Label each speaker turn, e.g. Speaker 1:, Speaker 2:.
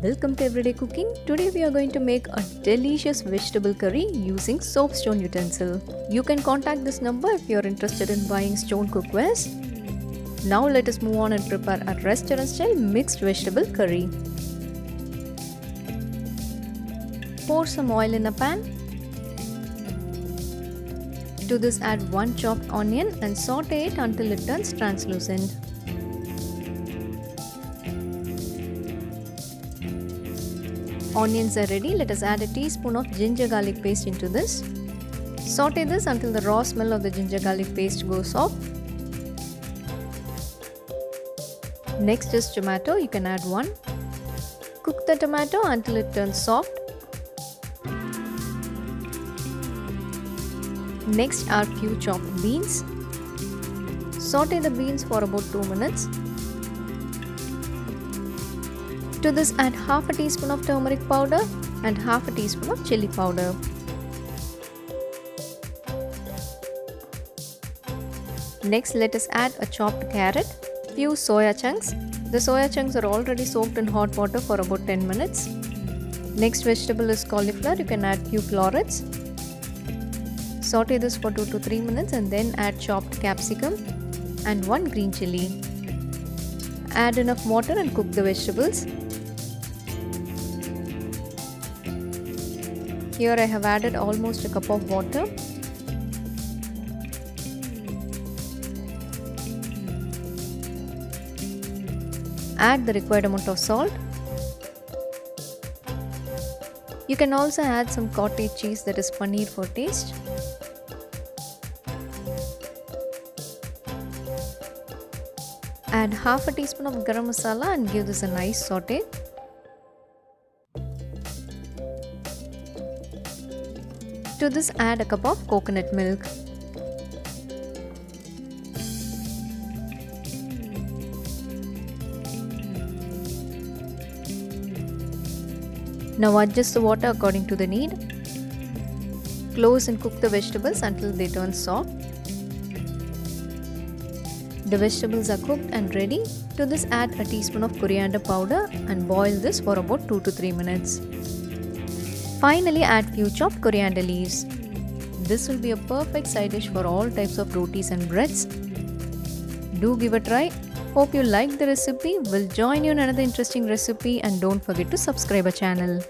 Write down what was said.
Speaker 1: Welcome to Everyday Cooking. Today we are going to make a delicious vegetable curry using soapstone utensil. You can contact this number if you are interested in buying stone cookwares. Now let us move on and prepare a restaurant style mixed vegetable curry. Pour some oil in a pan. To this add 1 chopped onion and saute it until it turns translucent. Onions are ready. Let us add a teaspoon of ginger garlic paste into this. Saute this until the raw smell of the ginger garlic paste goes off. Next is tomato. You can add 1. Cook the tomato until it turns soft. Next are few chopped beans. Saute the beans for about 2 minutes. To this add half a teaspoon of turmeric powder and half a teaspoon of chilli powder. Next let us add a chopped carrot, few soya chunks. The soya chunks are already soaked in hot water for about 10 minutes. Next vegetable is cauliflower. You can add few florets. Saute this for 2 to 3 minutes and then add chopped capsicum and 1 green chilli. Add enough water and cook the vegetables. Here I have added almost a cup of water. Add the required amount of salt. You can also add some cottage cheese, that is paneer, for taste. Add half a teaspoon of garam masala and give this a nice saute. To this add a cup of coconut milk. Now adjust the water according to the need. Close and cook the vegetables until they turn soft. The vegetables are cooked and ready. To this add a teaspoon of coriander powder and boil this for about 2 to 3 minutes. Finally add few chopped coriander leaves. This will be a perfect side dish for all types of rotis and breads. Do give a try. Hope you liked the recipe. We'll join you in another interesting recipe and don't forget to subscribe our channel.